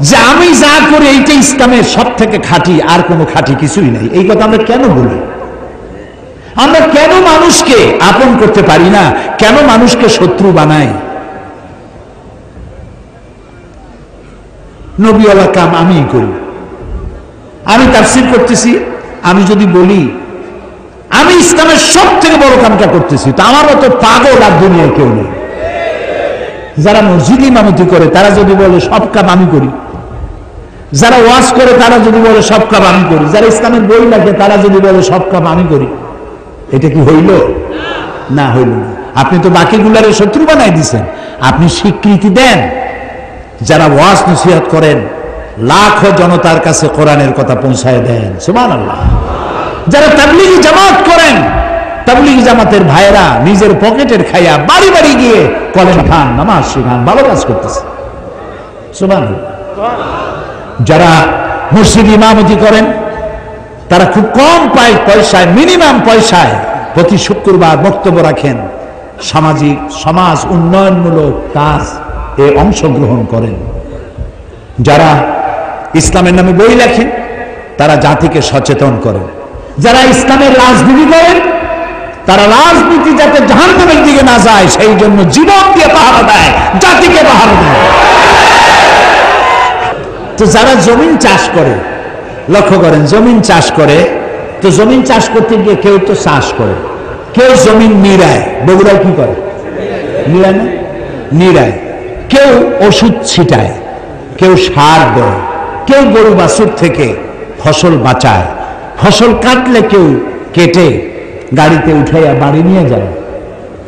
যে আমি যা করি এইটা ইসলামের সব থেকে খাঁটি, আর কোনো খাঁটি কিছুই নাই। এই কথা আমরা কেন বলি? আমরা কেন মানুষকে আপন করতে পারি না? কেন মানুষকে শত্রু বানাই? নবীওয়ালা কাম আমিই করি। আমি তাফসীর করতেছি, আমি যদি বলি আমি ইসলামের সব থেকে বড় কামটা করতেছি, তো আমার মতো পাগল আর দুনিয়ায় কেউ নেই। যারা মসজিদ ইমামতি করে তারা যদি বলে সব কাম আমি করি, যারা ওয়াজ করে তারা যদি বলে সব কাম আমি করি, যারা ইসলামের বই লেখে তারা যদি বলে সব কাম আমি করি, এটা কি হইল? না, হইল না। আপনি তো বাকিগুলার শত্রু বানাই দিচ্ছেন। আপনি স্বীকৃতি দেন, যারা ওয়াজ নসিহত করেন লাখো জনতার কাছে কোরআনের কথা পৌঁছায় দেন, সুবহানাল্লাহ। যারা তাবলীগি জামাত করেন, তাবলীগি জামাতের ভাইরা নিজের পকেটের খাইয়া বাড়ি বাড়ি গিয়ে কলেম খান, নামাজ শিখান, ভালো কাজ করতেছে, সুবহানাল্লাহ। যারা মসজিদ ইমামতি করেন তারা খুব কম পয়সায়, মিনিমাম পয়সায় প্রতি শুক্রবার বক্তব্য রাখেন, সামাজিক সমাজ উন্নয়নমূলক কাজ এ অংশগ্রহণ করেন। যারা ইসলামের নামে বই লেখেন তারা জাতিকে সচেতন করেন। যারা ইসলামের রাজনীতি করেন তারা রাজনীতি যাতে জাহান্নামের দিকে না যায় সেই জন্য জীবন দিয়ে পাহারা দেয়, জাতিকে পাহারা দেয়। তো যারা জমিন চাষ করে, লক্ষ্য করেন, জমিন চাষ করে, তো জমিন চাষ করতে গিয়ে কেউ তো চাষ করে, কেউ জমিন নিড়ায়। বগুড়ায় কি করে? নিড়ায় না? নিড়ায়। কেউ ওষুধ ছিটায়, কেউ সার দেয়, কেউ গরু বাছুর থেকে ফসল বাঁচায়, ফসল কাটলে কেউ কেটে গাড়িতে উঠাইয়া বাড়ি নিয়ে যায়।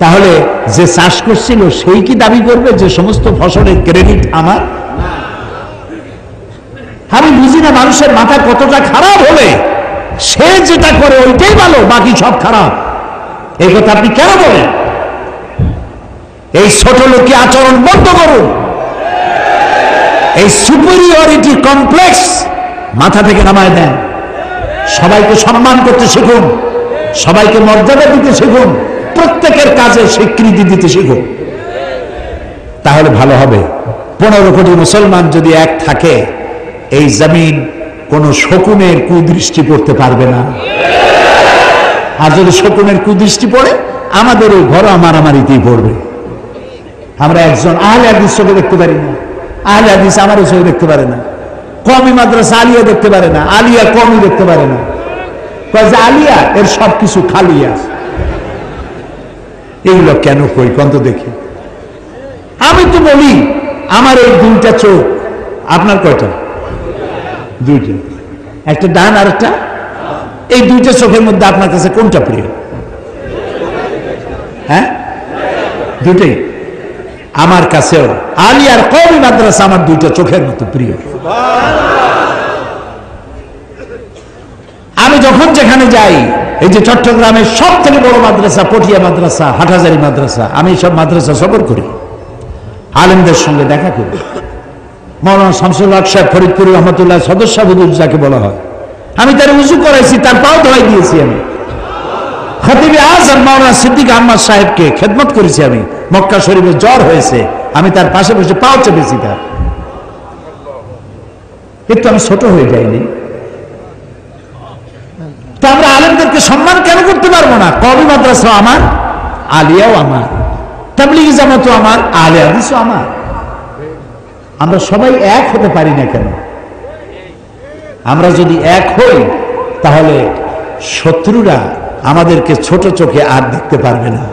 তাহলে যে চাষ করছিল সেই কি দাবি করবে যে সমস্ত ফসলের ক্রেডিট আমার? আমি বুঝি না মানুষের মাথা কতটা খারাপ হলে সে যেটা করে ওইটাই ভালো, বাকি সব খারাপ। এই কথা আপনি কেন বলেন? এই ছোট লোকী আচরণ বন্ধ করুন। এই সুপিরিয়রিটি কমপ্লেক্স মাথা থেকে নামায় দেন। সবাইকে সম্মান করতে শিখুন, সবাইকে মর্যাদা দিতে শিখুন, প্রত্যেকের কাজে স্বীকৃতি দিতে শিখুন, তাহলে ভালো হবে। 15 কোটি মুসলমান যদি এক থাকে, এই জমিন কোন শকুনের কুদৃষ্টি পড়তে পারবে না। আর যদি শকুনের কুদৃষ্টি পড়ে আমাদের ওই ঘর মারামারিতেই পড়বে। আমরা একজন আহলে হাদিস চোখে দেখতে পারি না, আহলে হাদিস আমারও চোখে দেখতে পারে না, কওমি মাদ্রাসা আলিয়া দেখতে পারে না, আলিয়া কওমি দেখতে পারে না। আলিয়া এর সবকিছু খালিয়া। এগুলো কেন কই কন্ত দেখি? আমি তো বলি আমার এই 2টা চোখ, আপনার কয়টা? 2টা, একটা ডান আর একটা। এই 2টা চোখের মধ্যে আপনার কাছে কোনটা প্রিয়? হ্যাঁ, 2টাই। আমার কাছেও আলিয়ার কওমি মাদ্রাসা আমার 2টা চোখের মতো প্রিয়। আমি যখন যেখানে যাই, এই যে চট্টগ্রামের সব থেকে বড় মাদ্রাসা পটিয়া মাদ্রাসা, হাটহাজারী মাদ্রাসা, আমি সব মাদ্রাসা সফর করি, আলেমদের সঙ্গে দেখা করি। মাওলানা শামসুল হক সাহেব ফরিদপুর রহমতুল্লাহ সদস্য হুজুর যাকে বলা হয়, আমি তার উজু করাইছি, তার পাও ধোয়াই দিয়েছি। আমি খতিবে আজম মাওলানা সিদ্দিক আহমদ সাহেবকে খেদমত করেছি। আমি মক্কা শরীফে জ্বর হয়েছে, আমি তার পাশে বসে পাও চেপেছি তার। একটু আমি ছোট হয়ে যাইনি? তো আমরা আলেমদেরকে সম্মান কেন করতে পারবো না? কওমি মাদ্রাসা আমার, আলিয়াও আমার, তাবলীগি জামাতও আমার, আহলে হাদিসও আমার। আমরা সবাই এক হতে পারি না কেন? আমরা যদি এক হই তাহলে শত্রুরা আমাদেরকে ছোট চোখে আর দেখতে পারবে না।